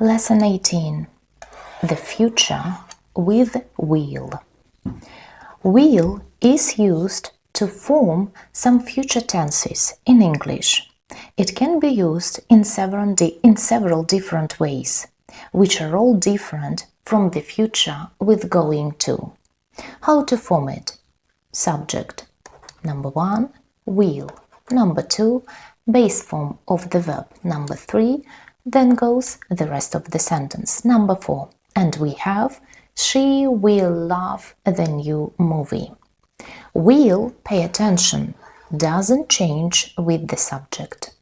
Lesson 18. The future with will. Will is used to form some future tenses in English. It can be used in several different ways, which are all different from the future with going to. How to form it? Subject. Number 1, will. Number 2, base form of the verb. Number 3, then goes the rest of the sentence. Number 4, and we have she will love the new movie. Will, pay attention, doesn't change with the subject.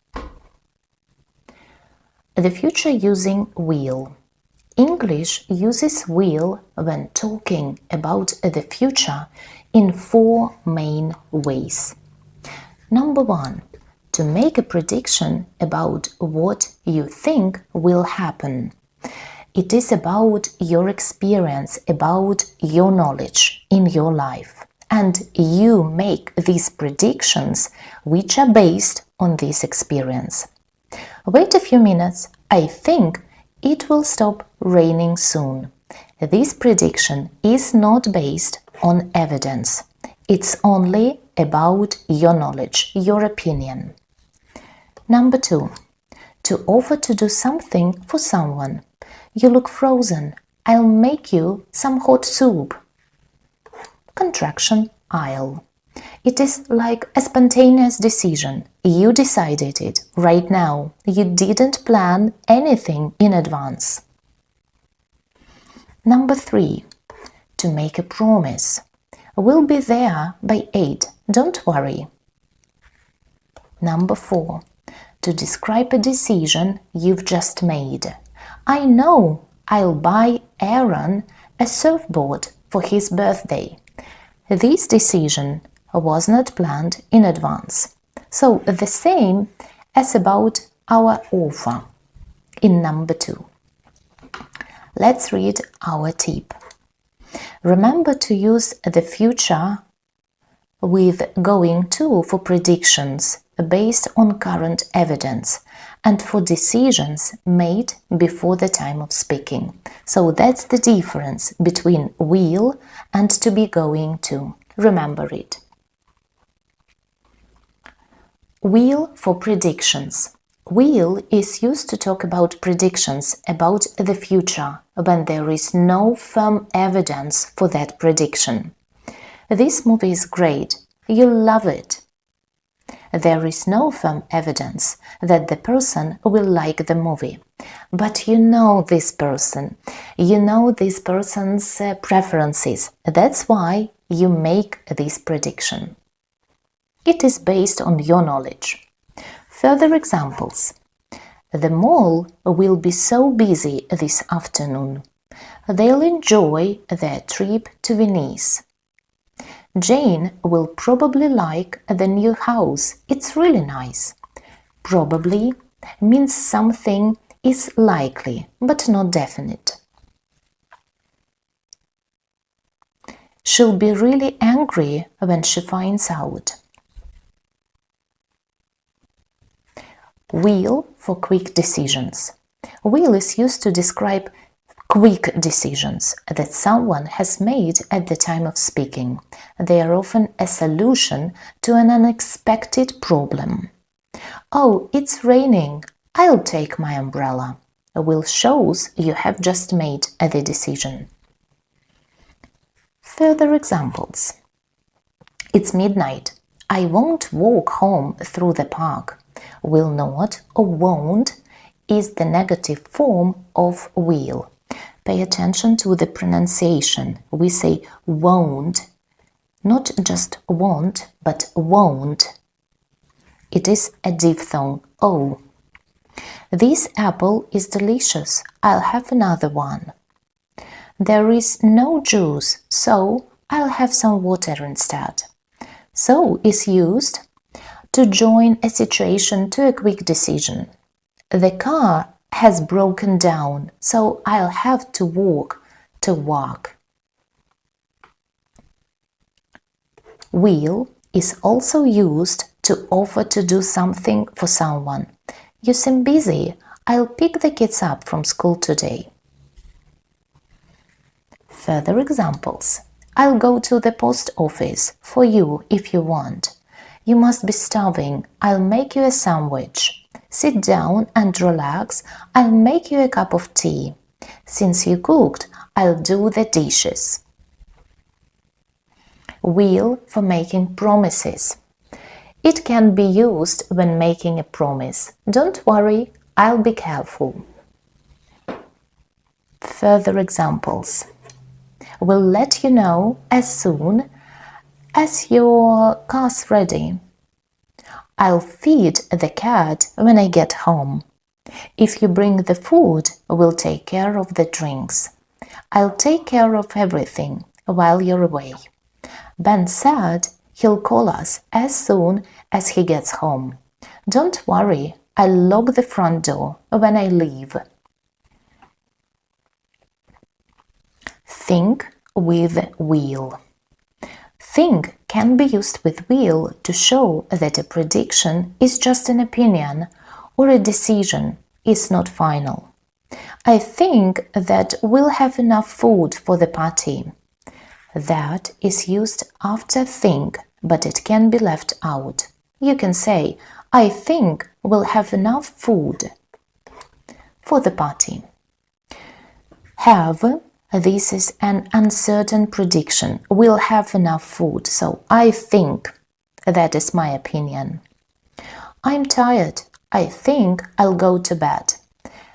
The future using will. English uses will when talking about the future in 4 main ways. Number 1, to make a prediction about what you think will happen. It is about your experience, about your knowledge in your life. And you make these predictions which are based on this experience. Wait a few minutes, I think it will stop raining soon. This prediction is not based on evidence. It's only about your knowledge, your opinion. Number 2, to offer to do something for someone. You look frozen. I'll make you some hot soup. Contraction, I'll. It is like a spontaneous decision. You decided it right now. You didn't plan anything in advance. Number 3, to make a promise. We'll be there by 8. Don't worry. Number 4, to describe a decision you've just made. I know I'll buy Aaron a surfboard for his birthday. This decision was not planned in advance. So the same as about our offer in number 2. Let's read our tip. Remember to use the future with going to for predictions based on current evidence and for decisions made before the time of speaking. So that's the difference between will and to be going to. Remember it. Will for predictions. Will is used to talk about predictions about the future when there is no firm evidence for that prediction. This movie is great. You'll love it. There is no firm evidence that the person will like the movie. But you know this person. You know this person's preferences. That's why you make this prediction. It is based on your knowledge. Further examples. The mall will be so busy this afternoon. They'll enjoy their trip to Venice. Jane will probably like the new house. It's really nice. Probably means something is likely, but not definite. She'll be really angry when she finds out. Will for quick decisions. Will is used to describe quick decisions that someone has made at the time of speaking. They are often a solution to an unexpected problem. Oh, it's raining. I'll take my umbrella. Will shows you have just made the decision. Further examples. It's midnight. I won't walk home through the park. Will not or won't is the negative form of will. Pay attention to the pronunciation. We say won't, not just won't, but won't. It is a diphthong, O. This apple is delicious. I'll have another one. There is no juice, so I'll have some water instead. So is used to join a situation to a quick decision. The car has broken down, so I'll have to walk to work. Will is also used to offer to do something for someone. You seem busy. I'll pick the kids up from school today. Further examples. I'll go to the post office for you if you want. You must be starving. I'll make you a sandwich. Sit down and relax. I'll make you a cup of tea. Since you cooked, I'll do the dishes. Will for making promises. It can be used when making a promise. Don't worry, I'll be careful. Further examples. We'll let you know as soon as your car's ready. I'll feed the cat when I get home. If you bring the food, we'll take care of the drinks. I'll take care of everything while you're away. Ben said he'll call us as soon as he gets home. Don't worry, I'll lock the front door when I leave. Think with will. Think can be used with will to show that a prediction is just an opinion or a decision is not final. I think that we'll have enough food for the party. That is used after think, but it can be left out. You can say, I think we'll have enough food for the party. Have, this is an uncertain prediction. We'll have enough food, so I think, that is my opinion. I'm tired. I think I'll go to bed.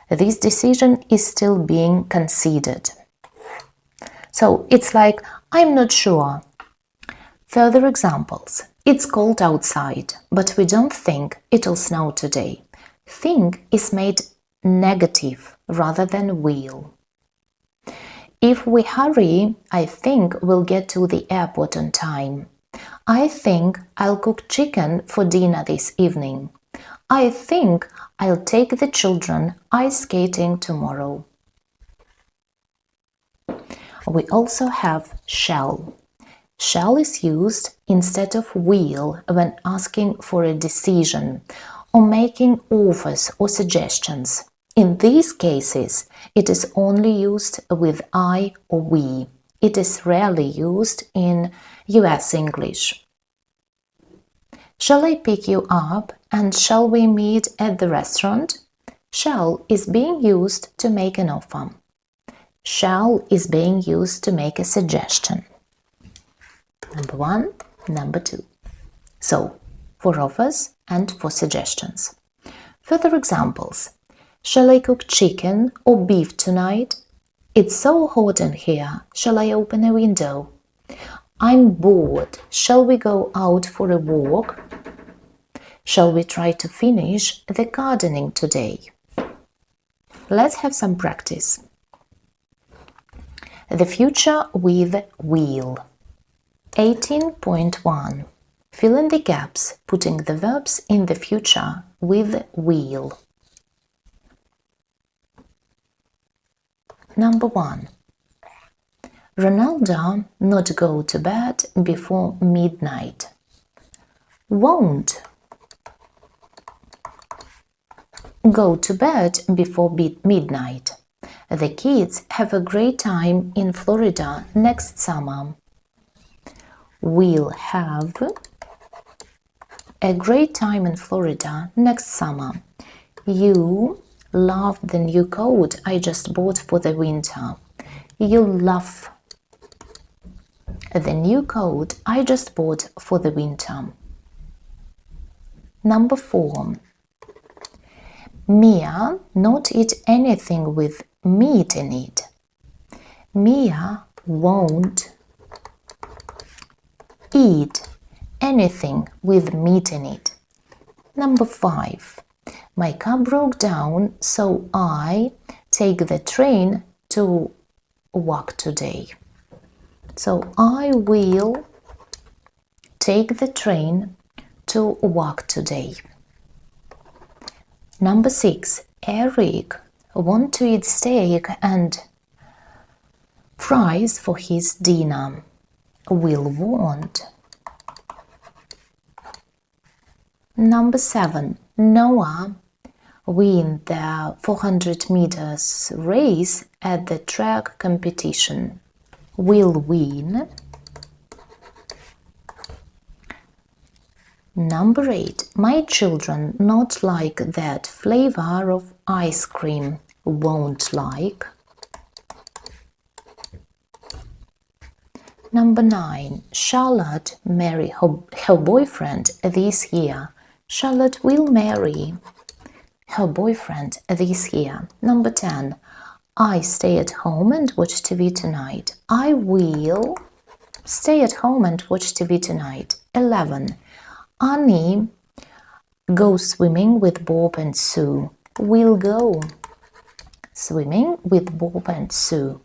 This decision is still being considered. So it's like, I'm not sure. Further examples. It's cold outside, but we don't think it'll snow today. Think is made negative rather than will. If we hurry, I think we'll get to the airport on time. I think I'll cook chicken for dinner this evening. I think I'll take the children ice skating tomorrow. We also have shall. Shall is used instead of will when asking for a decision or making offers or suggestions. In these cases, it is only used with I or we. It is rarely used in US English. Shall I pick you up and shall we meet at the restaurant? Shall is being used to make an offer. Shall is being used to make a suggestion. Number 1, number 2. So, for offers and for suggestions. Further examples. Shall I cook chicken or beef tonight? It's so hot in here. Shall I open a window? I'm bored. Shall we go out for a walk? Shall we try to finish the gardening today? Let's have some practice. The future with will. 18.1. Fill in the gaps, putting the verbs in the future with will. Number 1. Ronaldo not go to bed before midnight. Won't go to bed before midnight. The kids have a great time in Florida next summer. Will have a great time in Florida next summer. You love the new coat I just bought for the winter. You love the new coat I just bought for the winter. Number 4. Mia not eat anything with meat in it. Mia won't eat anything with meat in it. Number 5. My car broke down, so I take the train to work today. So I will take the train to work today. Number 6. Eric want to eat steak and fries for his dinner. Will want. Number 7. Noah win the 400 meters race at the track competition. Will win. Number 8. My children not like that flavor of ice cream. Won't like. Number 9. Charlotte marry her boyfriend this year. Charlotte will marry her boyfriend this year. Number 10. I stay at home and watch TV tonight. I will stay at home and watch TV tonight. 11. Annie go swimming with Bob and Sue. Will go swimming with Bob and Sue.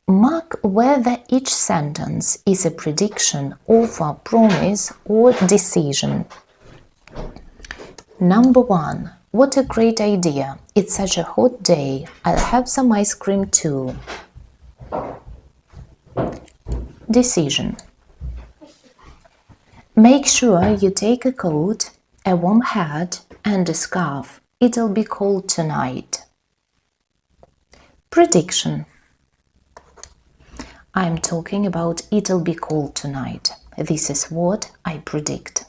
Mark whether each sentence is a prediction, offer, promise, or decision. Number 1. What a great idea. It's such a hot day. I'll have some ice cream too. Decision. Make sure you take a coat, a warm hat, and a scarf. It'll be cold tonight. Prediction. I'm talking about it'll be cold tonight. This is what I predict.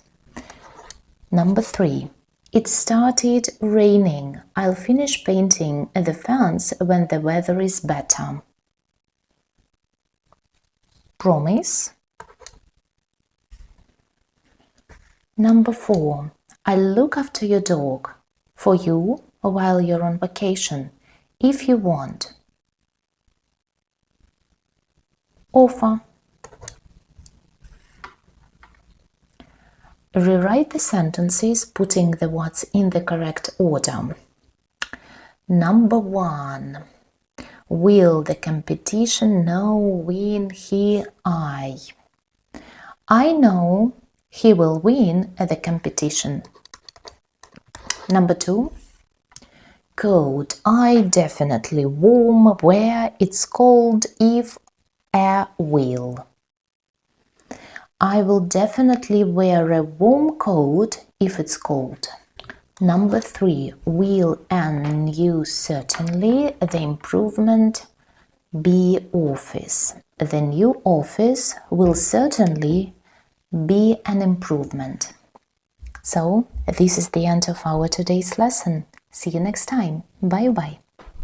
Number 3. It started raining. I'll finish painting the fence when the weather is better. Promise. Number 4. I'll look after your dog for you while you're on vacation, if you want. Offer. Rewrite the sentences, putting the words in the correct order. Number 1. Will the competition know, win, he, I? I know he will win at the competition. Number 2. Coat. I definitely warm where it's cold if I will. I will definitely wear a warm coat if it's cold. Number 3. Will and you certainly the improvement be office. The new office will certainly be an improvement. So, this is the end of our today's lesson. See you next time. Bye-bye.